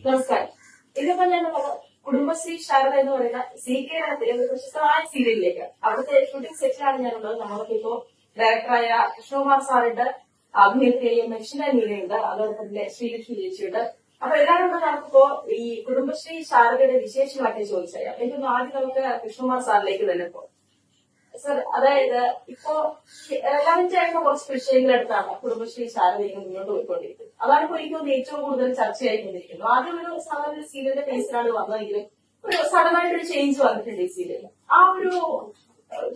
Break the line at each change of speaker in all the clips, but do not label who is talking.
നമസ്കാരം. ഇതിപ്പോ ഞാൻ കുടുംബശ്രീ ശാരദ എന്ന് പറയുന്ന CK ഒരു പ്രശസ്തമായ സീരിയലിലേക്ക് അവിടുത്തെ ഷൂട്ടിംഗ് സെറ്റിലാണ് ഞാനുള്ളത്. നമ്മൾക്കിപ്പോ ഡയറക്ടറായ കൃഷ്ണകുമാർ സാറുണ്ട്, അഭിനേത്രിയായ മെർഷിന നീലയുണ്ട്, അതോടൊപ്പം തന്നെ ശ്രീലക്ഷ്മി ചേച്ചിയുണ്ട്. അപ്പൊ എല്ലാവരും കൂടെ നമുക്കിപ്പോ ഈ കുടുംബശ്രീ ശാരദയുടെ വിശേഷങ്ങളൊക്കെ ചോദിച്ചറിയാം. എനിക്കൊന്ന് ആദ്യം നമുക്ക് കൃഷ്ണകുമാർ സാറിലേക്ക് തന്നെ പോ സർ. അതായത് ഇപ്പോ എല്ലാവരും ചെയ്യുന്ന കുറച്ച് വിഷയങ്ങളെടുത്താണ് കുടുംബശ്രീ ശാരദ ഇങ്ങനെ മുന്നോട്ട് പോയിക്കൊണ്ടിരിക്കുന്നത്. അതാണ് ഇപ്പോൾ എനിക്ക് തോന്നുന്നു ഏറ്റവും കൂടുതൽ ചർച്ചയായിക്കൊണ്ടിരിക്കുന്നത്. ആദ്യം ഒരു സാധാരണ സീരിയലിന്റെ ബേസിലാണ് വന്നതെങ്കിലും ഒരു സഡനായിട്ടൊരു ചേഞ്ച് വന്നിട്ടുണ്ട് ഈ സീരിയലിൽ. ആ ഒരു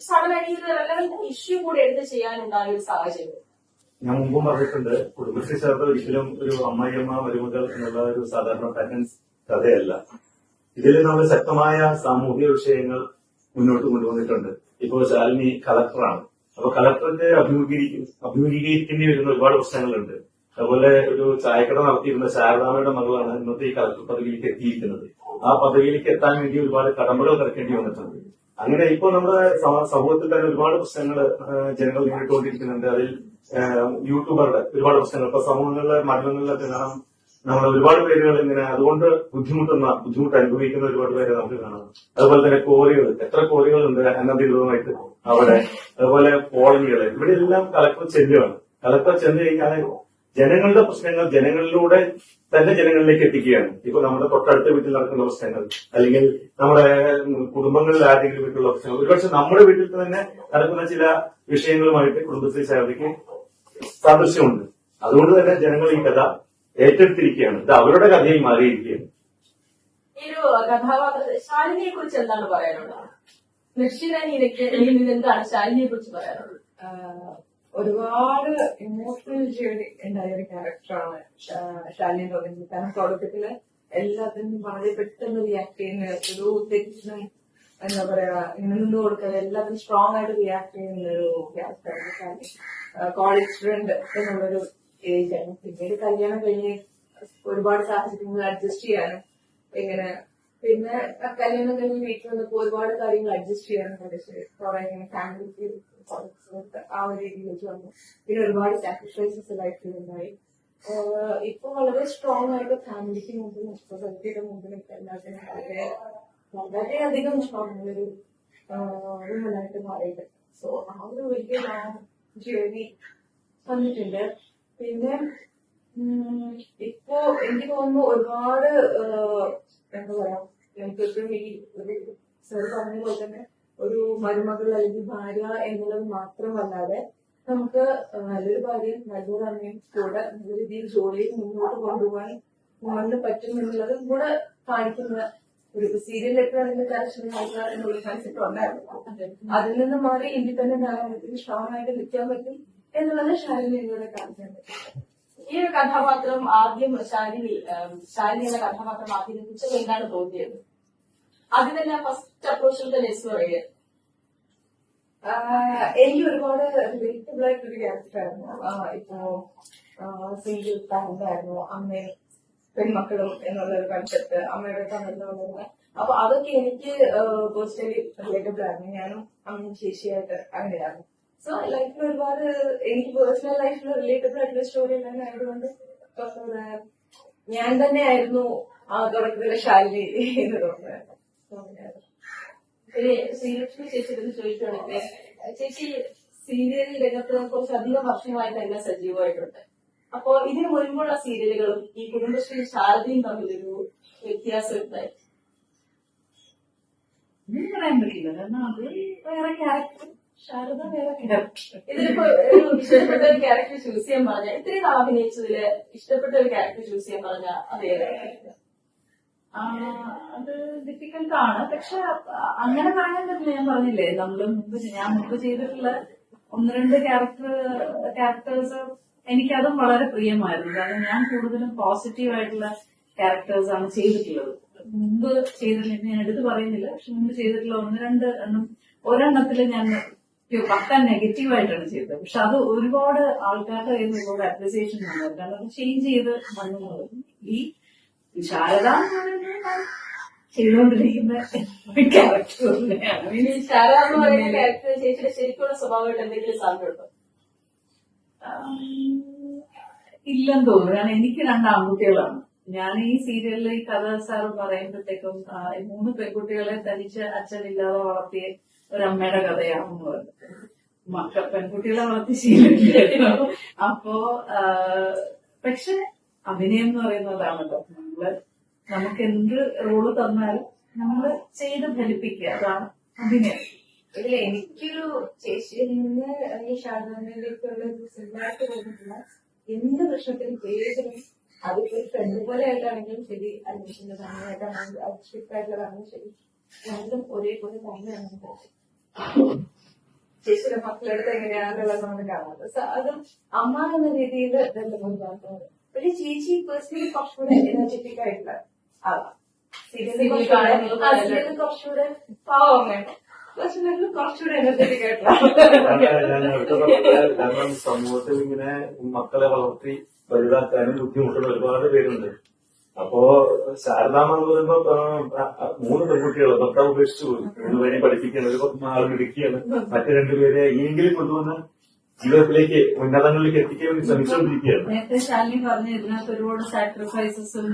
സഡനായിട്ട് ഒരു റെലവന്റ് ഇഷ്യൂ കൂടെ എടുത്ത് ചെയ്യാനുണ്ടായ ഒരു സാഹചര്യം.
ഞാൻ മുമ്പും പറഞ്ഞിട്ടുണ്ട്, കുടുംബശ്രീ ശാരദ ഒരിക്കലും ഒരു അമ്മയമ്മ മരുമകൾ എന്നുള്ള ഒരു സാധാരണ പാറ്റേൺസ് കഥയല്ല. ഇതിൽ നമ്മൾ ശക്തമായ സാമൂഹിക വിഷയങ്ങൾ മുന്നോട്ട് കൊണ്ടുവന്നിട്ടുണ്ട്. ഇപ്പോൾ ശാലിനി കളക്ടറാണ്. അപ്പൊ കളക്ടറിന്റെ അഭിമുഖീകരിക്കേണ്ടി വരുന്ന ഒരുപാട് പ്രശ്നങ്ങളുണ്ട്. അതുപോലെ ഒരു ചായക്കട നടത്തിയിരുന്ന ശാരദാമ്മയുടെ മകളാണ് ഇന്നത്തെ ഈ കളക്ടർ പദവിയിലേക്ക് എത്തിയിരിക്കുന്നത്. ആ പദവിയിലേക്ക് എത്താൻ വേണ്ടി ഒരുപാട് കടമ്പകൾ കിടക്കേണ്ടി വന്നിട്ടുണ്ട്. അങ്ങനെ ഇപ്പോൾ നമ്മുടെ സമൂഹത്തിൽ തന്നെ ഒരുപാട് പ്രശ്നങ്ങൾ ജനങ്ങൾ നേരിട്ടുകൊണ്ടിരിക്കുന്നുണ്ട്. അതിൽ യൂട്യൂബറുടെ ഒരുപാട് പ്രശ്നങ്ങൾ ഇപ്പൊ സമൂഹങ്ങളിലെ മാധ്യമങ്ങളിലൊക്കെ കാണാം. നമ്മൾ ഒരുപാട് പേരുകൾ ഇങ്ങനെ അതുകൊണ്ട് ബുദ്ധിമുട്ട് അനുഭവിക്കുന്ന ഒരുപാട് പേരെ നമുക്ക് കാണാം. അതുപോലെ തന്നെ കോറികൾ, എത്ര കോറികളുണ്ട് അനധികൃതമായിട്ട് അവിടെ. അതുപോലെ കോളനികള്, ഇവിടെ എല്ലാം കളക്ടർ ചെല്ലുകയാണ്. കളക്ടർ ചെന്ന് കഴിഞ്ഞാൽ ജനങ്ങളുടെ പ്രശ്നങ്ങൾ ജനങ്ങളിലൂടെ തന്നെ ജനങ്ങളിലേക്ക് എത്തിക്കുകയാണ്. ഇപ്പൊ നമ്മുടെ തൊട്ടടുത്ത വീട്ടിൽ നടക്കുന്ന പ്രശ്നങ്ങൾ, അല്ലെങ്കിൽ നമ്മുടെ കുടുംബങ്ങളിൽ ആരെങ്കിലും വീട്ടിലുള്ള പ്രശ്നങ്ങൾ, ഒരുപക്ഷെ നമ്മുടെ വീട്ടിൽ തന്നെ നടക്കുന്ന ചില വിഷയങ്ങളുമായിട്ട് കുടുംബശ്രീ ശാരദയ്ക്ക് സാദൃശ്യമുണ്ട്. അതുകൊണ്ട് തന്നെ ജനങ്ങൾ ഈ കഥ ഏറ്റെടുത്തിരിക്കുകയാണ്. ഇത് അവരുടെ കഥയായി മാറിയിരിക്കുകയാണ്.
ഈ ഒരു കഥാപാത്ര ശാലിനിയെ കുറിച്ച് എന്താണ് പറയാനുള്ളത്? ദക്ഷിണീനയ്ക്ക് എന്താണ് ശാലിനിയെ കുറിച്ച് പറയാനുള്ളത്?
ഒരുപാട് ഇമോഷണൽ ജേർണി ഉണ്ടായ ഒരു ക്യാരക്ടറാണ് ശാലിനി എന്ന് പറയുന്നത്. കാരണം തുടക്കത്തില് എല്ലാത്തിനും വളരെ പെട്ടെന്ന് റിയാക്ട് ചെയ്യുന്ന ഒരു തെറ്റിനും എന്താ പറയാ ഇങ്ങനെ നിന്ന് കൊടുക്കാതെ എല്ലാത്തിനും സ്ട്രോങ് ആയിട്ട് റിയാക്ട് ചെയ്യുന്ന ഒരു ക്യാരക്ടറാണ് ശാലിനി. കോളേജ് സ്റ്റുഡന്റ് എന്നുള്ളൊരു ഏജാണ്. പിന്നീട് കല്യാണം കഴിഞ്ഞ് ഒരുപാട് സാഹചര്യങ്ങൾ അഡ്ജസ്റ്റ് ചെയ്യാനും ഇങ്ങനെ പിന്നെ കല്യാണം കഴിഞ്ഞ് വീട്ടിൽ വന്നപ്പോ ഒരുപാട് കാര്യങ്ങൾ അഡ്ജസ്റ്റ് ചെയ്യാനും പഠിച്ച് കുറെ ഇങ്ങനെ ഫാമിലിക്ക് ആ ഒരു രീതിയിലേക്ക് വന്നു. പിന്നെ ഒരുപാട് സാക്രിഫൈസസ് ലൈഫിൽ ഉണ്ടായി. ഇപ്പൊ വളരെ സ്ട്രോങ് ആയിട്ട് ഫാമിലിക്ക് മുമ്പിൽ സൊസൈറ്റിയുടെ മുമ്പിൽ എല്ലാത്തിനും വളരെയധികം സ്ട്രോങ് ഒരു വുമനായിട്ട് മാറിയിട്ട്. സോ ആ ഒരു വലിയ ജേർണി വന്നിട്ടുണ്ട്. പിന്നെ ഇപ്പോ എനിക്ക് തോന്നുന്നു ഒരുപാട് എന്താ പറയാ എനിക്കെപ്പോഴും ഈ സർ പറഞ്ഞ പോലെ തന്നെ ഒരു മരുമകൾ അല്ലെങ്കിൽ ഭാര്യ എന്നുള്ളത് മാത്രമല്ലാതെ നമുക്ക് നല്ലൊരു ഭാര്യയും നല്ലൊരു അമ്മയും കൂടെ നല്ല രീതിയിൽ ജോലിയിൽ മുന്നോട്ട് കൊണ്ടുപോകാൻ പറ്റും എന്നുള്ളതും കൂടെ കാണിക്കുന്ന ഒരു സീരിയൽ എപ്പോഴാണെങ്കിലും കർശനമാക്കുക എന്നുള്ള കൺസെപ്റ്റ് ഉണ്ടായിരുന്നു. അതിൽ നിന്ന് മാറി ഇൻഡിപെൻഡന്റ് ആകാൻ പറ്റും, സ്ട്രോങ് ആയിട്ട് നിൽക്കാൻ പറ്റും എന്നുള്ളത് ശാലിനിയിലൂടെ കാണിക്കാൻ പറ്റും.
ഈ ഒരു കഥാപാത്രം ആദ്യം ശാലിനി എന്ന കഥാപാത്രം ആദ്യം കുറിച്ച് എന്താണ് തോന്നിയത്? ആദ്യം തന്നെ ഫസ്റ്റ് അപ്രോച്ചിൽ തന്നെ പറയുക
എനിക്ക് ഒരുപാട് റിലേറ്റബിൾ ആയിട്ടൊരു ക്യാരക്ടറായിരുന്നു. ഇപ്പോ സിംഗിൾ പാരന്റായിരുന്നു, അമ്മയും പെൺമക്കളും എന്നുള്ള ഒരു കൺസെപ്റ്റ് അമ്മയുടെ തമ്മിലുള്ള. അപ്പൊ അതൊക്കെ എനിക്ക് പേഴ്സണലി റിലേറ്റബിൾ ആയിരുന്നു. ഞാനും അമ്മയും ചേച്ചിയായിട്ട് അങ്ങനെയായിരുന്നു. സോ ലൈഫിൽ ഒരുപാട് എനിക്ക് പേഴ്സണൽ ലൈഫിൽ റിലേറ്റബിൾ ആയിട്ടുള്ള സ്റ്റോറി തന്നെ ആയതുകൊണ്ട് ഞാൻ തന്നെയായിരുന്നു ആ തുടക്കത്തിലെ ശാലിനി എന്ന് തോന്നുന്നത്.
ശ്രീലക്ഷ്മി ചേച്ചിയുടെ ചോദിക്കുകയാണെങ്കിൽ, ചേച്ചി സീരിയൽ രംഗത്ത് കുറച്ചധികം വർഷമായിട്ട് എല്ലാം സജീവമായിട്ടുണ്ട്. അപ്പോ ഇതിനു മുൻപുള്ള സീരിയലുകളും ഈ കുടുംബശ്രീ ശാരദയും തമ്മിലൊരു വ്യത്യാസം ഉണ്ടായി
പറയാൻ പറ്റില്ല. കാരണം അത് വേറെ ക്യാരക്ടർ, ശാരദ വേറെ ക്യാരക്ടർ.
ഇതിലിപ്പോ ഒരു ഇഷ്ടപ്പെട്ട ഒരു ക്യാരക്ടർ ചൂസ് ചെയ്യാൻ പറഞ്ഞ, ഇത്രയും നാൾ അഭിനയിച്ചതില് ഇഷ്ടപ്പെട്ട ഒരു ക്യാരക്ടർ ചൂസ് ചെയ്യാൻ പറഞ്ഞ അതേതായിരിക്കും?
അത് ഡിഫിക്കൽട്ട് ആണ്. പക്ഷെ അങ്ങനെ പറയാൻ പറ്റില്ല. ഞാൻ പറഞ്ഞില്ലേ, ഞാൻ മുമ്പ് ചെയ്തിട്ടുള്ള ഒന്ന് രണ്ട് ക്യാരക്ടേഴ്സ് എനിക്കതും വളരെ പ്രിയമായിരുന്നു. കാരണം ഞാൻ കൂടുതലും പോസിറ്റീവ് ആയിട്ടുള്ള ക്യാരക്ടേഴ്സ് ആണ് ചെയ്തിട്ടുള്ളത്. മുമ്പ് ചെയ്തിട്ടില്ല, ഞാൻ എടുത്ത് പറയുന്നില്ല, പക്ഷെ മുമ്പ് ചെയ്തിട്ടുള്ള ഒന്ന് രണ്ട് ഒരെണ്ണത്തില് ഞാൻ പക്ക നെഗറ്റീവായിട്ടാണ് ചെയ്തത്. പക്ഷെ അത് ഒരുപാട് ആൾക്കാരുടെ കയ്യിൽ നിന്ന് ഒരുപാട് അപ്രിസിയേഷൻ വന്നത്. കാരണം അത് ചേഞ്ച് ചെയ്ത് വന്നത് ഈ ശാരദ ചെയ്തുകൊണ്ടിരിക്കുന്ന ക്യാരക്ടർ തന്നെയാണ്.
ഈ ശാരദ എന്ന് പറയുന്ന ക്യാരക്ടർ ചേച്ചിയുടെ ശരിക്കുള്ള സ്വഭാവമായിട്ട് എന്തെങ്കിലും സാധ്യതയുണ്ടോ?
ഇല്ലെന്ന് തോന്നുന്നു. കാരണം എനിക്ക് രണ്ട് ആൺകുട്ടികളാണ്. ഞാൻ ഈ സീരിയലിൽ ഈ കഥ സാർ പറയുമ്പോഴത്തേക്കും ഈ 3 പെൺകുട്ടികളെ തനിച്ച് അച്ഛനില്ലാതെ വളർത്തിയ ഒരമ്മയുടെ കഥയാണെന്ന് പറഞ്ഞു. പെൺകുട്ടികളെ വളർത്തി ശീലിക്കില്ല. അപ്പോ പക്ഷെ അഭിനയം എന്ന് പറയുന്നതാണല്ലോ, നമുക്ക് എന്ത് റോള് തന്നാലും നമ്മള് ചെയ്ത് ഫലിപ്പിക്കുക, അതാണ് അഭിനയം.
ഇതിൽ എനിക്കൊരു ചേച്ചിയിൽ നിന്ന് ഈ ശാരദാമ്മയിലേക്കുള്ള ഒരു സിനിമയായിട്ട് തോന്നിയിട്ടില്ല. എന്ത് പ്രശ്നത്തിനും പേരും അതിപ്പോ ഫ്രണ്ട് പോലെ ആയിട്ടാണെങ്കിലും ശരി, അഡ്മിഷന്റെ സമയമായിട്ടാണെങ്കിലും സ്ട്രിക്റ്റ് ആയിട്ടുള്ളതാണെങ്കിലും ശരി, രണ്ടും ഒരേപോലെ തന്നെയാണ് ചേച്ചിയുടെ മക്കളെടുത്ത് എങ്ങനെയാണെന്നുള്ളത് നമ്മൾ കാണാറ്. അതും അമ്മ എന്ന രീതിയിൽ ബന്ധപ്പെടുന്നത്. പക്ഷെ ചേച്ചി പേഴ്സണലി കുറച്ചുകൂടെ എനർജറ്റിക് ആയിട്ടുള്ള ആളാണ്. സീരിയലിൽ കുറച്ചുകൂടെ പാവം വേണം, കുറച്ചുകൂടെ എനർജറ്റിക് ആയിട്ടുള്ള
ഞാൻ അടുത്ത കാരണം സമൂഹത്തിൽ ഇങ്ങനെ മക്കളെ വളർത്തി വലുതാക്കാനും ബുദ്ധിമുട്ടുന്ന ഒരുപാട് പേരുണ്ട്. അപ്പോ ശാരദാമ്മ എന്ന് പറയുമ്പോ 3 പെൺകുട്ടികൾ ഭർത്താവ് ഉപേക്ഷിച്ചു പോയി, 3 പേരെ പഠിപ്പിക്കുകയാണ്, ഒരു ആൾ ഇടുക്കിയാണ്, മറ്റു 2 പേരെ എങ്കിലും കൊണ്ടുവന്ന് ജീവിതത്തിലേക്ക് ഉന്നതങ്ങളിലേക്ക് എത്തിക്കാൻ വേണ്ടി ശ്രമിച്ചുകൊണ്ടിരിക്കുകയാണ്.
നേരത്തെ ശാലിനി പറഞ്ഞു ഇതിനകത്ത് ഒരുപാട് സാക്രിഫൈസസും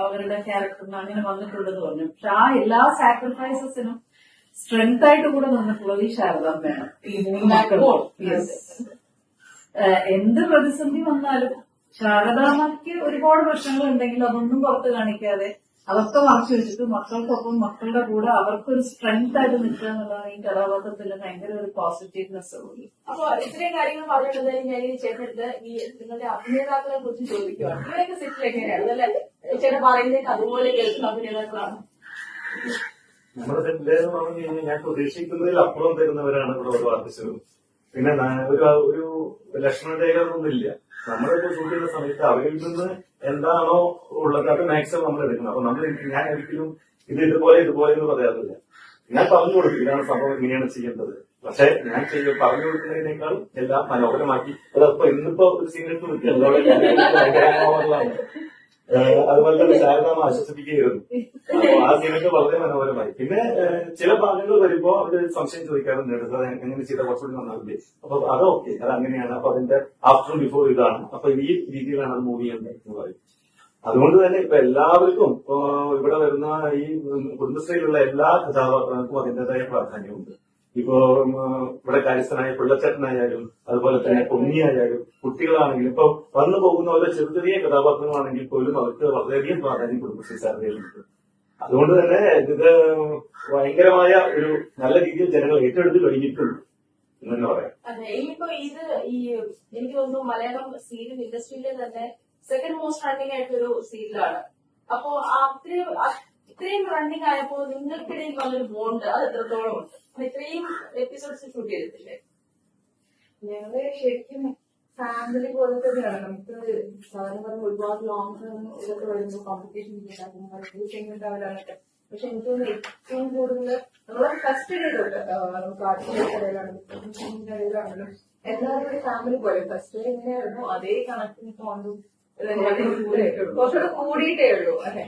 അവരുടെ ക്യാരക്ടറിനും അങ്ങനെ വന്നിട്ടുണ്ടെന്ന് പറഞ്ഞു. പക്ഷെ ആ എല്ലാ സാക്രിഫൈസസിനും സ്ട്രെങ്ത് ആയിട്ട് കൂടെ നിന്നിട്ടുള്ളത് ഈ ശാരദാമ്മയാണ്. ഈ 3 മക്കളും എന്ത് പ്രതിസന്ധി വന്നാലും ശാരദാമ്മയ്ക്ക് ഒരുപാട് പ്രശ്നങ്ങൾ ഉണ്ടെങ്കിൽ അതൊന്നും പുറത്ത് കാണിക്കാതെ അതൊക്കെ മറച്ചു വെച്ചിട്ട് മക്കൾക്കൊപ്പം മക്കളുടെ കൂടെ അവർക്കൊരു സ്ട്രെങ്ത് ആയിട്ട് നിൽക്കുക എന്നുള്ളതാണ് ഈ കഥാപാത്രത്തിന്റെ ഭയങ്കര ഒരു പോസിറ്റീവ്നെസ് ഉള്ളു.
അപ്പൊ ഇത്രയും കാര്യങ്ങൾ പറഞ്ഞിട്ട് ഞാൻ ഈ ചേട്ടനെടുത്ത് ഈ നിങ്ങളുടെ അഭിനേതാക്കളെ കുറിച്ച് ചോദിക്കുവാണ്. ഇവരൊക്കെ സെറ്റിൽ എങ്ങനെയാണ്? അല്ലെ ചേട്ടൻ പറയുന്നേക്ക് അതുപോലെ കേൾക്കുന്ന അഭിനേതാക്കളാണ്.
നമ്മുടെ സെറ്റിലെന്ന് പറഞ്ഞു കഴിഞ്ഞാൽ ഞാൻ പ്രതീക്ഷിക്കുന്നതിൽ അപ്പുറം തരുന്നവരാണ് ഇവിടെ ഓരോ ആർട്ടിസ്റ്റുകളും. പിന്നെ ഒരു ലക്ഷണരേഖകളൊന്നും ഇല്ല. നമ്മളിപ്പോ ഷൂട്ട് ചെയ്യുന്ന സമയത്ത് അവരിൽ നിന്ന് എന്താണോ ഉള്ളത് അത് മാക്സിമം നമ്മൾ എടുക്കണം. അപ്പൊ ഞാൻ ഒരിക്കലും ഇതുപോലെ എന്ന് പറയാറില്ല. ഞാൻ പറഞ്ഞു കൊടുക്കും ഇതാണ് സംഭവം, ഇങ്ങനെയാണ് ചെയ്യേണ്ടത്. പക്ഷെ ഞാൻ പറഞ്ഞു കൊടുക്കുന്നതിനേക്കാൾ എല്ലാം മനോഹരമാക്കി അതപ്പോ ഇന്നിപ്പോ ഒരു സീനിട്ട് നിൽക്കുകയാണ്. അതുപോലെ തന്നെ ശാരദാമ്മ ആശ്വസിപ്പിക്കുകയായിരുന്നു. അപ്പൊ ആ സീനൊക്കെ വളരെ മനോഹരമായി. പിന്നെ ചില ഭാഗങ്ങൾ വരുമ്പോ അവര് സംശയം ചോദിക്കാറുണ്ട്, എടുത്തത് എങ്ങനെ ചെയ്ത കുറച്ചുകൂടി നന്നാവില്ലേ? അപ്പൊ അതൊക്കെ അത് അങ്ങനെയാണ്. അപ്പൊ അതിന്റെ ആഫ്റ്റർ ബിഫോർ ഇതാണ്, അപ്പൊ ഈ രീതിയിലാണ് അത് മൂവ് ചെയ്യുന്നത് എന്ന് പറയും. അതുകൊണ്ട് തന്നെ ഇപ്പൊ എല്ലാവർക്കും ഇവിടെ വരുന്ന ഈ കുടുംബശ്രീയിലുള്ള എല്ലാ കഥാപാത്രങ്ങൾക്കും അതിന്റേതായ പ്രാധാന്യമുണ്ട്. ഇപ്പോ ഇവിടെ കാര്യസ്ഥനായ പിള്ളച്ചേട്ടനായാലും അതുപോലെ തന്നെ പൊന്നിയായാലും കുട്ടികളാണെങ്കിലും ഇപ്പൊ വന്നു പോകുന്ന ഓരോ ചെറിയ ചെറിയ കഥാപാത്രങ്ങളാണെങ്കിൽ പോലും അവർക്ക് വളരെയധികം പ്രാധാന്യം കുടുംബശ്രീ സാധ്യതകളുണ്ട്. അതുകൊണ്ട് തന്നെ ഇത് ഭയങ്കരമായ ഒരു നല്ല രീതിയിൽ ജനങ്ങൾ ഏറ്റെടുത്ത് കഴിഞ്ഞിട്ടുണ്ട് എന്ന് തന്നെ പറയാം.
അതെ, ഇനിയിപ്പോ ഇത് എനിക്ക് തോന്നുന്നു മലയാളം സീരിയൽ ഇൻഡസ്ട്രിയിലെ തന്നെ സെക്കൻഡ് മോസ്റ്റ് റണ്ണിംഗ് ആയിട്ടൊരു സീരിയലാണ്. അപ്പോ ഇത്രയും റണ്ണിംഗ് ആയപ്പോ നിങ്ങൾക്കിടയിൽ വന്നൊരു ബോണ്ട് അത് എത്രത്തോളം ഉണ്ട്? ഇത്രയും എപ്പിസോഡ്സ് ഷൂട്ട് ചെയ്തിട്ടില്ലേ?
ഞങ്ങള് ശരിക്കും ഫാമിലി പോലെ തന്നെയാണ്. നമുക്ക് സാധാരണ പറഞ്ഞ ഒരുപാട് ലോങ് ടേം ഇതൊക്കെ വരുമ്പോൾ കോമ്പറ്റീഷൻ ഉണ്ടാവലാണൊക്കെ. പക്ഷെ എനിക്ക് തോന്നുന്നു ഏറ്റവും കൂടുതൽ നമ്മളെ ഫസ്റ്റ് ഡേയിലുണ്ട്, നമുക്ക് ആർട്ടിസ്റ്റിന്റെ ഇടയിലാണെങ്കിലും എല്ലാവരും ഒരു ഫാമിലി പോലെ ഫസ്റ്റ് ഡേ എങ്ങനെയായിരുന്നു അതേ കണക്കിന് പോണ്ടും കുറച്ചുകൂടെ കൂടിയിട്ടേ ഉള്ളൂ. അതെ,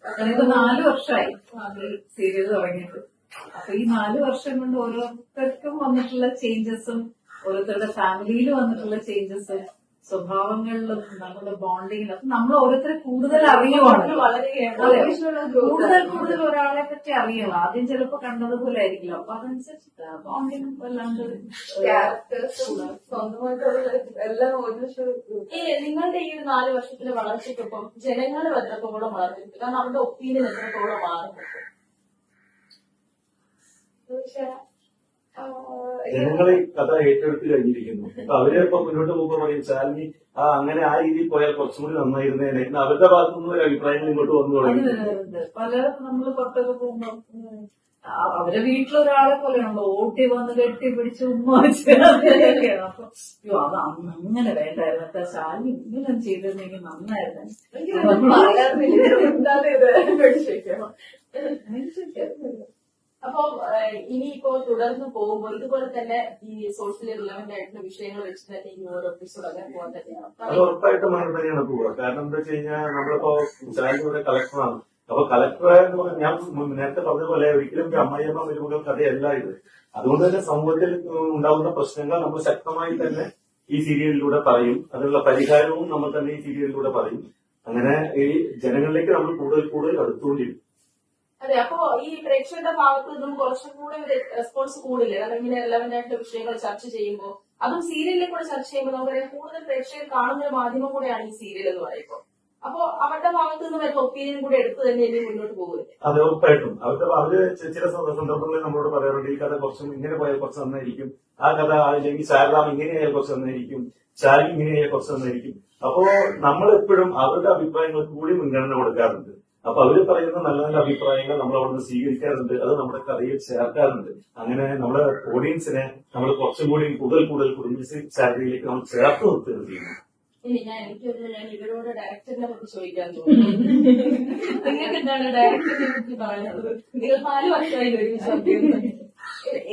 ഞാനിപ്പോ 4 വർഷമായി സീരിയൽ തുടങ്ങിയിട്ട്. അപ്പൊ ഈ 4 വർഷം കൊണ്ട് ഓരോരുത്തർക്കും വന്നിട്ടുള്ള ചേഞ്ചസും ഓരോരുത്തരുടെ ഫാമിലിയിൽ വന്നിട്ടുള്ള ചേഞ്ചസും സ്വഭാവങ്ങളിലും നമ്മുടെ ബോണ്ടിങ്ങിലും അപ്പൊ നമ്മൾ ഓരോരുത്തരെ കൂടുതൽ അറിയുവാണ്. കൂടുതൽ ഒരാളെ പറ്റി അറിയണം. ആദ്യം ചിലപ്പോ കണ്ടതുപോലെ ആയിരിക്കില്ല, അപ്പൊ അതനുസരിച്ച് ബോണ്ടിങ് വല്ലാണ്ട്
സ്വന്തമായിട്ടുള്ള എല്ലാം
നിങ്ങളുടെ ഈ 4 വർഷത്തിലെ വളർച്ചയ്ക്കൊപ്പം ജനങ്ങൾ എത്രത്തോളം വളർന്നിട്ടുണ്ട്? കാരണം അവരുടെ ഒപ്പീനിയൻ എത്രത്തോളം മാറുന്നുണ്ട്?
ജനങ്ങൾ ഈ കഥ ഏറ്റെടുത്ത് കഴിഞ്ഞിരിക്കുന്നു. അപ്പൊ അവരെ ഇപ്പൊ മുന്നോട്ട് പോകുമ്പോ പറയും ശാലിനി അങ്ങനെ ആ രീതിയിൽ പോയാൽ കുറച്ചും കൂടി നന്നായിരുന്നേനെ എന്ന് അവരുടെ ഭാഗത്തുനിന്ന് ഒരു അഭിപ്രായങ്ങൾ ഇങ്ങോട്ട് വന്നു തുടങ്ങി.
പലരും നമ്മള് പുറത്തൊക്കെ പോകുമ്പോ അവരെ വീട്ടിലൊരാളെ പോലെയാണല്ലോ ഓട്ടി വന്ന് കെട്ടി പിടിച്ച് ഉമ്മ വെച്ചൊക്കെയാണ്. അപ്പൊ അത് അങ്ങനെ വേണ്ടായിരുന്നു, ശാലിനി ഇങ്ങനെ ചെയ്തിരുന്നെങ്കിൽ നന്നായിരുന്നു.
അപ്പൊ ഇനിയിപ്പോ തുടർന്ന് പോകുമ്പോൾ ഇതുപോലെ തന്നെ ഈ സോഷ്യലി റിലവന്റ് ആയിട്ടുള്ള വിഷയങ്ങൾ വെച്ച് തന്നെ ഈ ഓരോ എപ്പിസോഡ് അങ്ങനെ പോകാൻ തന്നെയാണ്.
അത് ഉറപ്പായിട്ടും അങ്ങനെ തന്നെയാണ് പോവുക. കാരണം എന്താ വെച്ച് കഴിഞ്ഞാൽ നമ്മളിപ്പോ ശാലിനിയുടെ കളക്ടറാണ്. അപ്പൊ കളക്ടർ ഞാൻ നേരത്തെ പറഞ്ഞ പോലെ ഒരിക്കലും അമ്മയമ്മ മരുമകൾ കഥയല്ല ഇത്. അതുകൊണ്ട് തന്നെ സമൂഹത്തിൽ ഉണ്ടാകുന്ന പ്രശ്നങ്ങൾ നമ്മൾ ശക്തമായി തന്നെ ഈ സീരിയലിലൂടെ പറയും. അതിനുള്ള പരിഹാരവും നമ്മൾ തന്നെ ഈ സീരിയലിലൂടെ പറയും. അങ്ങനെ ഈ ജനങ്ങളിലേക്ക് നമ്മൾ കൂടുതൽ കൂടുതൽ അടുത്തുകൊണ്ടിരിക്കും.
അതെ, അപ്പോ ഈ പ്രേക്ഷകരുടെ ഭാഗത്ത് നിന്നും കുറച്ചും കൂടെ ഒരു റെസ്പോൺസ് കൂടില്ലേ? കാരണം ഇങ്ങനെ റെലവന്റ് ആയിട്ടുള്ള വിഷയങ്ങൾ ചർച്ച ചെയ്യുമ്പോൾ, അതും സീരിയലിൽ കൂടെ ചർച്ച ചെയ്യുമ്പോൾ നമുക്കറിയാം കൂടുതൽ പ്രേക്ഷകർ കാണുന്ന ഒരു മാധ്യമം കൂടെയാണ് ഈ സീരിയൽ എന്ന് പറയുമ്പോൾ. അപ്പോ അവരുടെ ഭാഗത്ത് നിന്ന് വരുന്ന ഒപ്പീനിയൻ കൂടെ എടുത്ത് തന്നെ ഇനി മുന്നോട്ട് പോകുന്നത്.
അത് ഉറപ്പായിട്ടും അവര് ചില സന്ദർഭങ്ങളിൽ നമ്മളോട് പറയാറുണ്ട്, ഈ കഥ കുറച്ചും ഇങ്ങനെ പോയാൽ കുറച്ച് നന്നായിരിക്കും, ആ കഥ അല്ലെങ്കിൽ ശാരദാം ഇങ്ങനെയായാൽ കുറച്ച് നന്നായിരിക്കും, ശാലി ഇങ്ങനെയായാൽ കുറച്ച് നന്നായിരിക്കും. അപ്പോ നമ്മൾ എപ്പോഴും അവരുടെ അഭിപ്രായങ്ങൾക്ക് കൂടി മുൻഗണന കൊടുക്കാറുണ്ട്. അപ്പൊ അവര് പറയുന്ന നല്ല നല്ല അഭിപ്രായങ്ങൾ നമ്മൾ അവിടുന്ന് സ്വീകരിക്കാറുണ്ട്, അത് നമ്മുടെ കഥയിൽ ചേർക്കാറുണ്ട്. അങ്ങനെ നമ്മുടെ ഓഡിയൻസിനെ നമ്മൾ കുറച്ചും കൂടി കൂടുതൽ കുടുംബശ്രീ ചാരിറ്റിയിലേക്ക് നമ്മൾ ചേർത്ത് നിർത്തുകയാണ് ചെയ്യുന്നത്.
ഇനി ഞാൻ ഇവരോട് ഡയറക്ടറിനെ പറ്റി ചോദിക്കാൻ തോന്നുന്നു. നിങ്ങൾക്ക് എന്താണ് ഡയറക്ടറിനെ പറ്റി പറയുന്നത്? നിങ്ങൾ 4 വർഷമായി ഒരുമിച്ച് അഭിനയിക്കുന്നത്.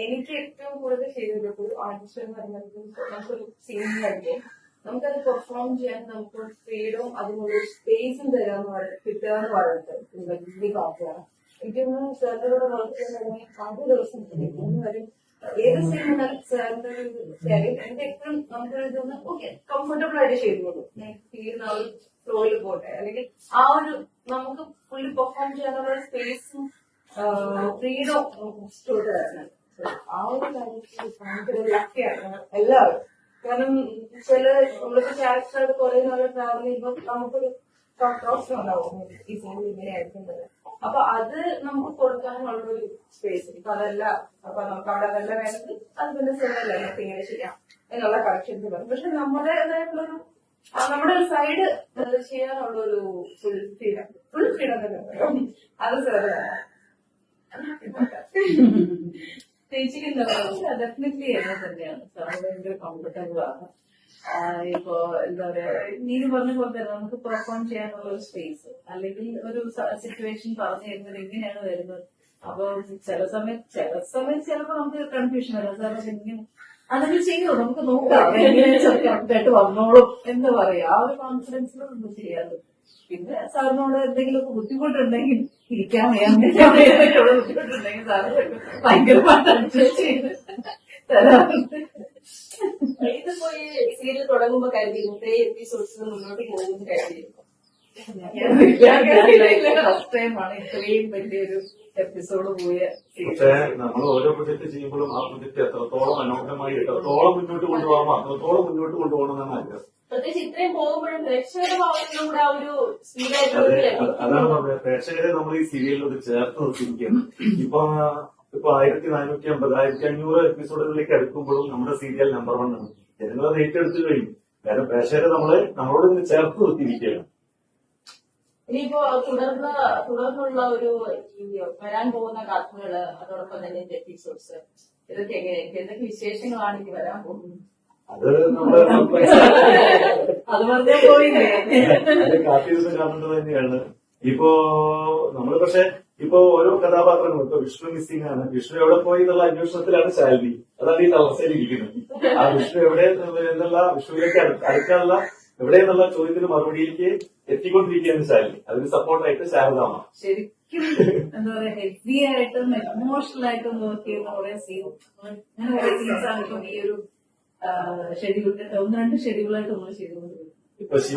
എനിക്ക് ഏറ്റവും കൂടുതൽ ചെയ്തത് ആർട്ടിസ്റ്റ് എന്ന് പറയുന്നത് നമുക്കൊരു സീൻ കഴിഞ്ഞ് നമുക്കത് പെർഫോം ചെയ്യാൻ നമുക്ക് ഫ്രീഡവും അതിനുള്ള സ്പേസും കിട്ടുക എന്ന് പറയുന്നത് വലിയ കാര്യമാണ്. എനിക്കൊന്ന് സാറിനോട് വർക്ക് ചെയ്യുന്ന 5 ദിവസം വരും ഏത് സീൻ സാറിന്റെ എനിക്ക് എപ്പോഴും നമുക്കൊരു ഇതൊന്ന് ഓക്കെ കംഫർട്ടബിൾ ആയിട്ട് ചെയ്തോളൂ. ഫീൽ ആ ഒരു ഫ്ലോയിൽ പോട്ടെ, അല്ലെങ്കിൽ ആ ഒരു നമുക്ക് ഫുള്ളി പെർഫോം ചെയ്യാനുള്ള സ്പേസും ഫ്രീഡം സ്റ്റോർ തരണം. ആ ഒരു കാര്യത്തിൽ ഭയങ്കര ലക്കിയാണ് എല്ലാവരും. കാരണം ചില നമ്മളിപ്പോ ക്യാരക്ടറായിട്ട് കുറെ നാളെ ട്രാവൽ ചെയ്യുമ്പോൾ നമുക്കൊരു പ്രോത്സാഹനം ഉണ്ടാവും ഈ സീനിൽ ഇങ്ങനെ ആയിരിക്കുന്നത്. അപ്പൊ അത് നമുക്ക് കൊടുക്കാനുള്ളൊരു സ്പേസ്. ഇപ്പൊ അതല്ല, അപ്പൊ നമുക്ക് അവിടെ അതല്ല വേണ്ടത്, അത് പിന്നെ സിനിമല്ല നമുക്ക് ഇങ്ങനെ ചെയ്യാം എന്നുള്ള കറക്ഷൻസ് വരും. പക്ഷെ നമ്മുടേതായിട്ടുള്ളൊരു നമ്മുടെ ഒരു സൈഡ് ചെയ്യാനുള്ളൊരു ഫുൾ ഫ്രീഡം തന്നെ പറയും. അത് സാറാണ്.
ചേച്ചിക്ക് എന്താ പറയുക? ഡെഫിനറ്റ്ലി എന്നെ തന്നെയാണ് സാറ് ഭയങ്കര കംഫർട്ടബിൾ ആണ്. ഇപ്പൊ എന്താ പറയാ, നീ പറഞ്ഞ പോലെ തന്നെ നമുക്ക് പെർഫോം ചെയ്യാനുള്ള ഒരു സ്പേസ്, അല്ലെങ്കിൽ ഒരു സിറ്റുവേഷൻ പറഞ്ഞു തരുന്നത് എങ്ങനെയാണ് വരുന്നത്. അപ്പൊ ചില സമയത്ത് ചിലപ്പോ നമുക്ക് കൺഫ്യൂഷൻ വരാം. സാർ എങ്ങനെ അതൊക്കെ ചെയ്യോ, നമുക്ക് നോക്കാം എങ്ങനെ കറക്റ്റായിട്ട് വന്നോളും എന്ന് പറയാം. ആ ഒരു കോൺഫിഡൻസിലും നമുക്ക് ചെയ്യാറ്. പിന്നെ സാറിനോട് എന്തെങ്കിലുമൊക്കെ ബുദ്ധിമുട്ടുണ്ടെങ്കിൽ ഇരിക്കാൻ വയ്യാന്നൊക്കെയുള്ള ബുദ്ധിമുട്ടുണ്ടെങ്കിൽ സാറ് ഭയങ്കരമായിട്ട് അഡ്ജസ്റ്റ് ചെയ്ത് തരാറുണ്ട്.
ഇതിപ്പോ ഈ സീരിയൽ തുടങ്ങുമ്പോ കരുതിയിരുന്നു 3 എപ്പിസോഡ്സിന് മുന്നോട്ട് പോകുമെന്ന് കരുതിയിരുന്നു.
ഫസ്റ്റ് ടൈമാണ് ഇത്രയും വലിയൊരു എപ്പിസോഡ് പോയ.
പക്ഷെ നമ്മൾ ഓരോ പ്രൊജക്ട് ചെയ്യുമ്പോഴും ആ പ്രൊജക്ട് എത്രത്തോളം മനോഹരമായി എത്രത്തോളം മുന്നോട്ട് കൊണ്ടുപോകാമോ അത്രത്തോളം മുന്നോട്ട് കൊണ്ടുപോകണമെന്നാണ് ആഗ്രഹം.
പ്രത്യേകിച്ച് ഇത്രയും പോകുമ്പോഴും പ്രേക്ഷകരുടെ ഭാഗത്തും കൂടെ ആ ഒരു
അതാണ് പറഞ്ഞത്. പ്രേക്ഷകരെ നമ്മൾ ഈ സീരിയലിലോട് ചേർത്ത് നിർത്തിയിരിക്കുകയാണ്. ഇപ്പൊ 1450, 1500 എപ്പിസോഡുകളിലേക്ക് അടുക്കുമ്പോഴും നമ്മുടെ സീരിയൽ നമ്പർ 1 ആണ്. ജനങ്ങളത് ഏറ്റെടുത്തു കഴിഞ്ഞു. കാരണം പ്രേക്ഷകരെ നമ്മളോട് ഇതിന് ചേർത്ത് നിർത്തിയിരിക്കുകയാണ്.
ഇനിയിപ്പോ തുടർന്നുള്ള ഒരു വരാൻ പോകുന്ന കഥകള്, അതോടൊപ്പം തന്നെ എപ്പിസോഡ്സ്, ഇതൊക്കെ എങ്ങനെയായിരിക്കും? എന്തൊക്കെ വിശേഷങ്ങളാണ് ഇനി വരാൻ പോകുന്നത്?
അത് നമ്മുടെ
അത് പറഞ്ഞാൽ പോയില്ലേ?
അത് കാത്തിരുന്ന് കാണേണ്ടത് തന്നെയാണ്. ഇപ്പോ നമ്മള് പക്ഷെ ഇപ്പൊ ഓരോ കഥാപാത്രങ്ങളും ഇപ്പൊ വിഷ്ണു മിസ്സിംഗ് ആണ്. വിഷ്ണു എവിടെ പോയി എന്നുള്ള അന്വേഷണത്തിലാണ് ശാലിനി. അതാണ് ഈ തളർച്ചയിലിരിക്കുന്നത്. ആ വിഷ്ണു എവിടെ എന്നുള്ള വിഷ്ണുവിലേക്ക് അടുക്കാനുള്ള എവിടെയെന്നുള്ള ചോദ്യത്തിന് മറുപടിയിലേക്ക് എത്തിക്കൊണ്ടിരിക്കുകയാണ് ശാലിനി. അതിന് സപ്പോർട്ടായിട്ട് ശാരദാമ.
ശരിക്കും എന്താ പറയാ, ഹെവി ആയിട്ടും എമോഷണൽ ആയിട്ടും വർക്ക് ചെയ്യുന്ന കുറെ സീൻസാണ് ഇപ്പം ഈ ഒരു ഷെഡ്യൂൾ 1-2 ഷെഡ്യൂളായിട്ട് നമ്മൾ ചെയ്തുകൊണ്ടിരിക്കുന്നത്.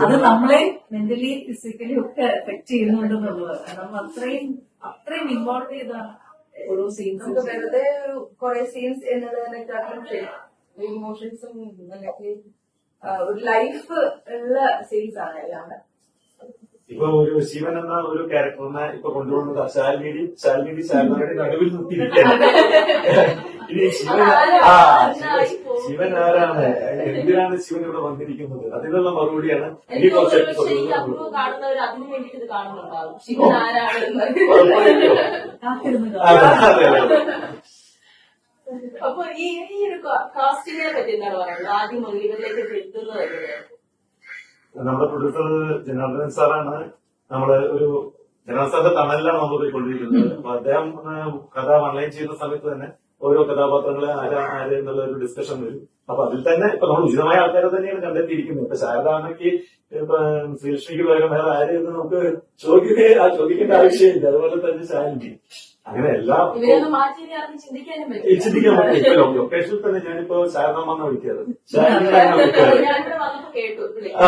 അത് നമ്മളെ മെന്റലി ഫിസിക്കലി ഒക്കെ എഫക്ട് ചെയ്യുന്നുണ്ടെന്നുള്ളത്. കാരണം അത്രയും ഇൻവോൾവ് ചെയ്താണ് ഓരോ സീൻസ്.
നമുക്ക് വെറുതെ കുറെ സീൻസ് എന്നുള്ളതിനെക്കാളും ഇമോഷൻസും അല്ലെങ്കിൽ ഒരു ലൈഫ് ഉള്ള സീൻസ് ആണ് എല്ലാം.
ഇപ്പൊ ഒരു ശിവൻ എന്ന ഒരു ക്യാരക്ടറിനെ ഇപ്പൊ കൊണ്ടുപോകുന്നത് ശാലിനിയുടെ നടുവിൽ നിർത്തിയിരിക്കുകയാണ്. ഇനി ശിവൻ ആരാണ്, എന്തിനാണ് ശിവൻ ഇവിടെ വന്നിരിക്കുന്നത്, അതിനുള്ള മറുപടിയാണ് ഇനി കുറച്ച് എപ്പിസോഡുകൾ.
കാണുന്നവർ അതിനു വേണ്ടിയിട്ട് ഇത് കാണുന്നുണ്ടാവും. ശിവൻ ആരാണ്? അപ്പൊ ഈ ഒരു കാസ്റ്റിങ്ങിനെ പറ്റി എന്താണ് പറയുന്നത്? ആദ്യം മുതൽ ഇവരിലേക്ക് എത്തുന്നത് എങ്ങനെയാണ്?
നമ്മുടെ പ്രൊഡ്യൂസർ ജനാർദ്ദനൻ സാറാണ്. ജനാർദ്ദനൻ സാറിന്റെ തണലിലാണ് നമ്മൾ പോയിക്കൊണ്ടിരിക്കുന്നത്. അപ്പൊ അദ്ദേഹം കഥ ഓൺലൈൻ ചെയ്യുന്ന സമയത്ത് തന്നെ ഓരോ കഥാപാത്രങ്ങളെ ആര് എന്നുള്ള ഒരു ഡിസ്കഷൻ വരും. അപ്പൊ അതിൽ തന്നെ ഇപ്പൊ നമ്മൾ ഉചിതമായ ആൾക്കാരെ തന്നെയാണ് കണ്ടെത്തിയിരിക്കുന്നത്. ഇപ്പൊ ശാരദാമയ്ക്ക് ഇപ്പൊ ശ്രീലക്ഷ്മിക്ക് പകരം വേറെ ആര് എന്ന് നമുക്ക് ചോദിക്കേണ്ട ആവശ്യമില്ല. അതുപോലെ തന്നെ ശാലിനി അങ്ങനെ എല്ലാ
ഇവരൊന്നും മാറ്റി ആർക്കും ചിന്തിക്കാനും പറ്റില്ല.
ചിന്തിക്കാൻ പറ്റില്ല. ഇപ്പൊ ലൊക്കേഷനിൽ തന്നെ ഞാനിപ്പോ ശാരദാമെന്നാ വിളിക്കാറ്. ശാരദാമെന്നാ വിളിക്കാറ്.
ഞാനിവിടെ വന്നപ്പോ കേട്ടു വിളി.
ആ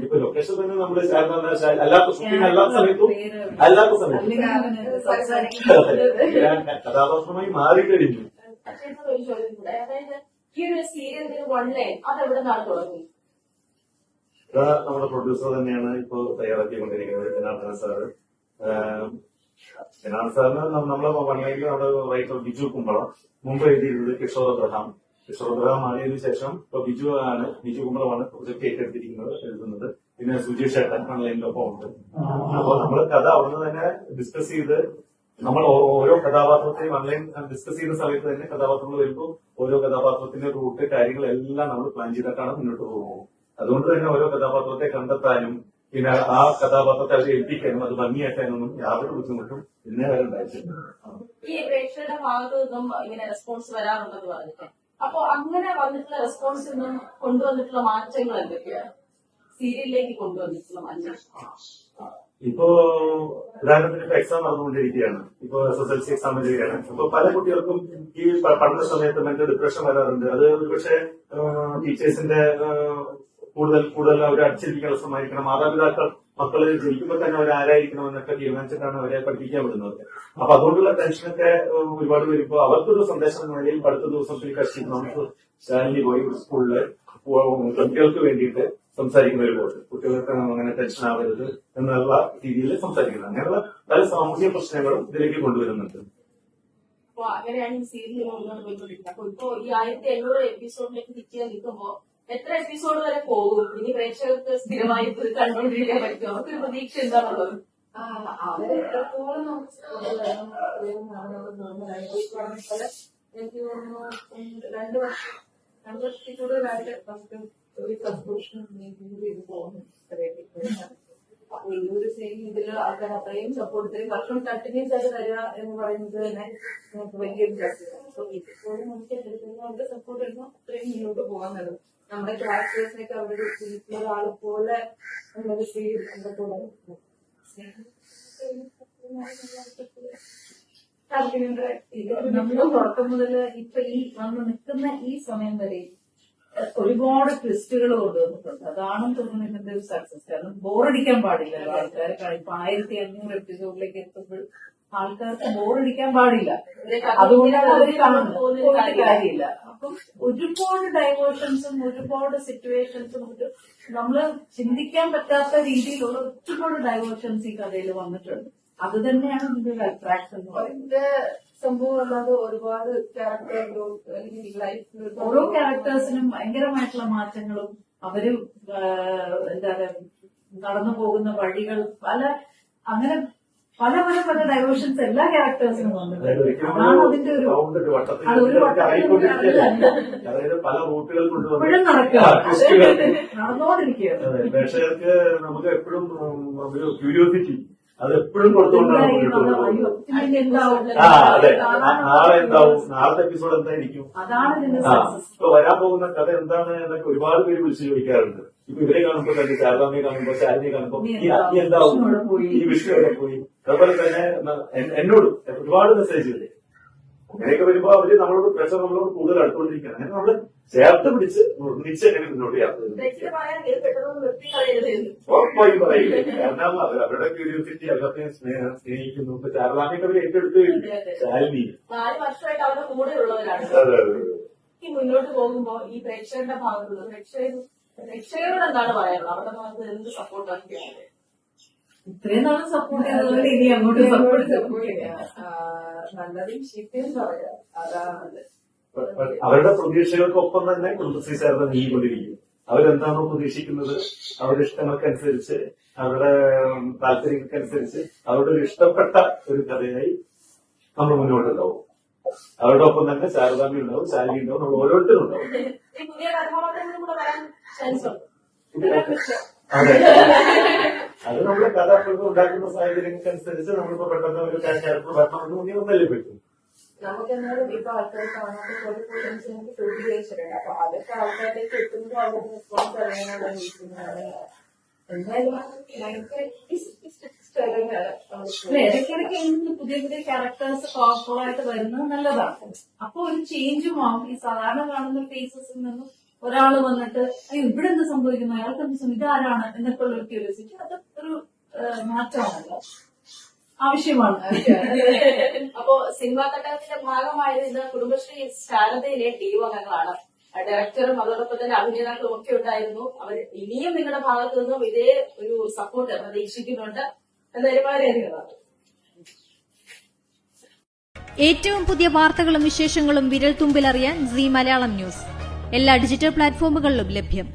ഇപ്പൊ ലൊക്കേഷൻ തന്നെ നമ്മള് ശാരദാമെന്ന അല്ലാത്ത ഷൂട്ടിംഗ് അല്ലാത്ത സമയത്തും അല്ലാത്ത സമയത്തും കഥാപാത്രമായി മാറിക്കഴിഞ്ഞു.
അച്ഛനോട് ഒരു ചോദ്യം കൂടെ, അതായത് ഈ ഒരു സീരിയലിന്റെ വൺ ലൈൻ അതെവിടെ നിന്നാണ് തുടങ്ങി?
നമ്മുടെ പ്രൊഡ്യൂസർ തന്നെയാണ് ഇപ്പോ തയ്യാറാക്കിക്കൊണ്ടിരിക്കുന്നത്, ജനാർദ്ദന സാറ്. ജനാർദ്ദന സാറിന് നമ്മളെ വൺലൈനിൽ നമ്മുടെ റൈറ്റർ ബിജു കുമ്പളം, മുമ്പ് എഴുതിയിരുന്നത് കിഷോർ അബ്രഹാം. കിഷോർ അബ്രഹാം ആയതിനു ശേഷം ഇപ്പൊ ബിജു കുമ്പളമാണ് പ്രൊജക്ട് ഏറ്റെടുത്തിരിക്കുന്നത്, എഴുതുന്നത്. പിന്നെ സുജീഷ് ഏട്ടൻ ഓൺലൈനിലൊപ്പം ഉണ്ട്. അപ്പൊ നമ്മള് കഥ അവിടുന്ന് തന്നെ ഡിസ്കസ് ചെയ്ത് നമ്മൾ ഓരോ കഥാപാത്രത്തെയും ഓൺലൈൻ ഡിസ്കസ് ചെയ്യുന്ന സമയത്ത് തന്നെ കഥാപാത്രങ്ങൾ വരുമ്പോൾ ഓരോ കഥാപാത്രത്തിന്റെ റൂട്ട് കാര്യങ്ങളെല്ലാം നമ്മൾ പ്ലാൻ ചെയ്തിട്ടാണ് മുന്നോട്ട് പോകുന്നത്. അതുകൊണ്ട് തന്നെ ഓരോ കഥാപാത്രത്തെ കണ്ടെത്താനും പിന്നെ ആ കഥാപാത്രത്തെ അവരെ ഏൽപ്പിക്കാനും അത് ഭംഗിയാക്കാനൊന്നും യാതൊരു ബുദ്ധിമുട്ടും ഇന്നേ വരെ ഉണ്ടായിട്ടില്ല.
ഈ പ്രേക്ഷകരുടെ ഭാഗത്തു നിന്നും ഇങ്ങനെ റെസ്പോൺസ് വരാറുണ്ടെന്ന് പറഞ്ഞിട്ട്, അപ്പൊ അങ്ങനെ വന്നിട്ടുള്ള റെസ്പോൺസിൽ നിന്നും കൊണ്ടുവന്നിട്ടുള്ള മാറ്റങ്ങൾ എന്തൊക്കെയാണ്? സീരിയലിലേക്ക് കൊണ്ടുവന്നിട്ടുള്ള മാറ്റം
ഇപ്പോ ഉദാഹരണത്തിന് ഇപ്പൊ എക്സാം നടന്നുകൊണ്ടിരിക്കുകയാണ്. ഇപ്പൊ SSLC എക്സാം ചെയ്യുകയാണ്. അപ്പൊ പല കുട്ടികൾക്കും ഈ പഠന സമയത്ത് മെന്റൽ ഡിപ്രഷൻ വരാറുണ്ട്. അത് ഒരുപക്ഷെ ടീച്ചേഴ്സിന്റെ കൂടുതൽ അവരെ അടിച്ചിരിക്കാൻ ശ്രമമായിരിക്കണം. മാതാപിതാക്കൾ മക്കള് ജനിക്കുമ്പോൾ തന്നെ അവർ ആരായിരിക്കണം എന്നൊക്കെ തീരുമാനിച്ചിട്ടാണ് അവരെ പഠിപ്പിക്കാൻ വിടുന്നത്. അപ്പൊ അതുകൊണ്ടുള്ള ടെൻഷനൊക്കെ ഒരുപാട് വരുമ്പോ അവർക്കൊരു സന്ദേശം എന്ന നിലയിൽ അടുത്ത ദിവസത്തിൽ കശി നമുക്ക് ശാലിനി പോയി സ്കൂളില് കുട്ടികൾക്ക് വേണ്ടിയിട്ട് സംസാരിക്കുന്ന ഒരു ബോർഡ്, കുട്ടികൾക്ക് അങ്ങനെ ടെൻഷൻ ആവരുത് എന്നുള്ള രീതിയിൽ സംസാരിക്കുന്നത്. അങ്ങനെയുള്ള പല സാമൂഹിക പ്രശ്നങ്ങളും ഇതിലേക്ക് കൊണ്ടുവരുന്നുണ്ട്.
അപ്പൊ അങ്ങനെയാണ് ഈ സീരിയൽ മുന്നോട്ട് പോയിക്കൊണ്ടിരിക്കുന്നത്. അപ്പൊ ഇപ്പൊ ഈ 1700 എപ്പിസോഡിലേക്ക് തിരിക്കാൻ നിൽക്കുമ്പോ എത്ര എപ്പിസോഡ് വരെ പോകും? ഇനി പ്രേക്ഷകർക്ക് സ്ഥിരമായി ഇത് കണ്ടുകൊണ്ടിരിക്കാൻ പറ്റും? അവർക്കൊരു പ്രതീക്ഷ എന്താണുള്ളത്?
അവരെ എത്രത്തോളം നമുക്ക് സപ്പോർട്ട് വേണം എനിക്ക് തോന്നുന്നു 2 വർഷത്തിൽ കൂടുതലായിട്ട് നമുക്ക് ഒരു സബ്സ്ക്രിപ്ഷൻ ചെയ്ത് പോകുന്നു. അപ്പൊ ഈ ഒരു സെയിം ഇതില് ആൾക്കാർ അത്രയും സപ്പോർട്ട് ഇത്രയും വർഷം കണ്ടിന്യൂസ് ആയിട്ട് തരിക എന്ന് പറയുന്നത് തന്നെ നമുക്ക് വലിയൊരു കാര്യമാണ്. അപ്പൊ ഇപ്പോഴും നമുക്ക് എടുക്കുന്നവരുടെ സപ്പോർട്ട് എടുക്കുമ്പോൾ അത്രയും മുന്നോട്ട് പോകാൻ നല്ലത്. നമ്മുടെ ക്യാരക്ടേഴ്സിനൊക്കെ അവരുടെ ഒരാളെ പോലെ നമ്മുടെ നമ്മുടെ കൂടെ
നമ്മൾ തുടക്കം മുതൽ ഇപ്പൊ ഈ വന്ന് നിൽക്കുന്ന ഈ സമയം വരെ ഒരുപാട് ട്വിസ്റ്റുകൾ കൊണ്ടുവന്നിട്ടുണ്ട്. അതാണ് തോന്നുന്നു ഇതിന്റെ ഒരു സക്സസ്. കാരണം ബോറടിക്കാൻ പാടില്ലല്ലോ ആൾക്കാർ. ഇപ്പൊ 1500 എപ്പിസോഡിലേക്ക് എത്തുമ്പോൾ ആൾക്കാർക്ക് ബോറടിക്കാൻ പാടില്ല. അതുകൊണ്ടാണ് അവർ കാണുന്നത് കാര്യമില്ല. അപ്പം ഒരുപാട് ഡൈവേർഷൻസും ഒരുപാട് സിറ്റുവേഷൻസും നമ്മള് ചിന്തിക്കാൻ പറ്റാത്ത രീതിയിലുള്ള ഒരുപാട് ഡൈവേർഷൻസ് ഈ കഥയിൽ വന്നിട്ടുണ്ട്. അത് തന്നെയാണ് ഇതിന്റെ ഒരു അട്രാക്ഷൻ എന്ന് പറയുന്നത്.
സംഭവം അല്ലാതെ ഒരുപാട് ക്യാരക്ടർ ഗ്രോത്ത് അല്ലെങ്കിൽ ലൈഫിൽ
ഓരോ ക്യാരക്ടേഴ്സിനും ഭയങ്കരമായിട്ടുള്ള മാറ്റങ്ങളും അവര് എന്താ പറയുക നടന്നു പോകുന്ന വഴികൾ അങ്ങനെ പല ഡൈവേർഷൻസ് എല്ലാ ക്യാരക്ടേഴ്സിനും വന്നിട്ടുണ്ട്. അതാണ് അതിന്റെ ഒരു
അതായത് പല റൂട്ടുകൾ
ഇപ്പോഴും നടക്കുക നടന്നുകൊണ്ടിരിക്കുകയാണ്.
പ്രേക്ഷകർക്ക് നമുക്ക് എപ്പോഴും ഒരു ക്യൂരിയോസിറ്റി അത് എപ്പോഴും കൊടുത്തുകൊണ്ടാണ് അതെ നാളെ എന്താവും, നാളത്തെ എപ്പിസോഡ് എന്തായിരിക്കും, ഇപ്പൊ വരാൻ പോകുന്ന കഥ എന്താണ് എന്നൊക്കെ ഒരുപാട് പേര് വിളിച്ച് ചോദിക്കാറുണ്ട്. ഇപ്പൊ ഇവരെ കാണുമ്പോ തന്നെ ശാരദാമ്മയെ കാണുമ്പോ ശാലിനിയെ കാണുമ്പോ ഈ എന്താവും, ഈ വിഷ്ണു എവിടെ പോയി, അതുപോലെ തന്നെ എന്നോട് ഒരുപാട് മെസ്സേജുകൾ അങ്ങനെയൊക്കെ വരുമ്പോ അവര് നമ്മളോട് പ്രഷർ നമ്മളോട് കൂടുതൽ അടുത്തുകൊണ്ടിരിക്കുകയാണ്. അങ്ങനെ നമ്മള് ചേർത്ത് പിടിച്ച് നിർമ്മിച്ച് എങ്ങനെ മുന്നോട്ട് യാത്ര ഉറപ്പായും പറയില്ല. കാരണം അവരുടെ ക്യൂരിയോസിറ്റി അവരൊക്കെ സ്നേഹിക്കുന്നു. ഇപ്പൊ ശാരദാമ്മയൊക്കെ അവർ ഏറ്റെടുത്ത് ശാലിനി
4 വർഷമായിട്ട് അവരുടെ കൂടെ ഉള്ളവരാണ്.
അതെ അതെ
ഈ മുന്നോട്ട് പോകുമ്പോ ഈ പ്രേക്ഷകരുടെ ഭാഗത്തുള്ള പ്രേക്ഷകരോട് എന്താണ് പറയാനുള്ളത്? അവരുടെ ഭാഗത്ത് എന്ത് സപ്പോർട്ടാണ്?
ഇത്രയും നാളും സപ്പോർട്ട് ചെയ്തതുകൊണ്ട് ഇനി അങ്ങോട്ട് സപ്പോർട്ട്
ചെയ്യാം. നല്ലതും ചീത്തയും പറയാം. അതാണ്
അവരുടെ പ്രതീക്ഷകൾക്കൊപ്പം തന്നെ കുടുംബശ്രീ ചേർന്ന് നീങ്ങിക്കൊണ്ടിരിക്കും. അവരെന്താണോ പ്രതീക്ഷിക്കുന്നത് അവരുടെ ഇഷ്ടങ്ങൾക്കനുസരിച്ച് അവരുടെ താല്പര്യങ്ങൾക്കനുസരിച്ച് അവരുടെ ഒരു ഇഷ്ടപ്പെട്ട ഒരു കഥയായി നമ്മൾ മുന്നോട്ടുണ്ടാവും. അവരുടെ ഒപ്പം തന്നെ ശാരദാമ്മ ഉണ്ടാവും, ശാലിനി ഉണ്ടാവും, നമ്മൾ ഓരോരുത്തരും ഉണ്ടാവും.
പുതിയ കഥാപാത്രങ്ങളും കൂടെ വരാൻ ചാൻസ് ഉണ്ട്.
അതെ, അത് നമ്മുടെ കഥ ഉണ്ടാക്കുന്ന സാഹചര്യങ്ങൾക്കനുസരിച്ച് നമ്മളിപ്പോ പെട്ടെന്ന് ഒരു ക്യാരക്ടർ വരണമെന്ന് മുന്നേ ഒന്നല്ലേ പറ്റും.
നമുക്ക് എന്നാലും ഇപ്പൊ ആൾക്കാർ കാണാത്ത കുറെ പോയിന്റ്സ് നമുക്ക് ഷൂട്ട് ചെയ്തിട്ടുണ്ട്. അപ്പൊ അതൊക്കെ ആൾക്കാരിലേക്ക് എത്തുമ്പോൾ അവരുടെ റെസ്പോൺസ് അറിയാനുള്ള എന്തായാലും ഭയങ്കര ചടങ്ങാണ്
അല്ല, ഇടയ്ക്കിടയ്ക്ക് ഇങ്ങനെ പുതിയ പുതിയ ക്യാരക്ടേഴ്സ് പവർഫുൾ ആയിട്ട് വരുന്നത് നല്ലതാണ്. അപ്പൊ ഒരു ചേഞ്ചും ആവും. ഈ സാധാരണ കാണുന്ന ഫേസസിൽ നിന്നും ഒരാൾ വന്നിട്ട് അയ്യോ ഇവിടെ എന്ത് സംഭവിക്കുന്നു, അയാൾക്ക് എന്ത് സംഭവിക്കും, ഇതാരാണ് എന്നൊക്കെ ഉള്ള ഒരു ക്യൂരിയോസിറ്റി, അത് ഒരു മാറ്റമാണല്ലോ, ആവശ്യമാണ്.
അപ്പോ സിനിമാ തട്ടകത്തിന്റെ ഭാഗമായത് ഇന്ന് കുടുംബശ്രീ ശാരദയിലെ ടീം അംഗങ്ങളാണ്. ഡയറക്ടറും അതോടൊപ്പം തന്നെ അഭിനേതാക്കളും ഒക്കെ ഉണ്ടായിരുന്നു. അവർ ഇനിയും നിങ്ങളുടെ ഭാഗത്തു നിന്നും ഇതേ ഒരു സപ്പോർട്ട് പ്രതീക്ഷിക്കുന്നുണ്ട് എന്നതിന് വളരെയധികം.
ഏറ്റവും പുതിയ വാർത്തകളും വിശേഷങ്ങളും വിരൽ തുമ്പിലറിയാൻ സീ മലയാളം ന്യൂസ് എല്ലാ ഡിജിറ്റൽ പ്ലാറ്റ്ഫോമുകളിലും ലഭ്യം.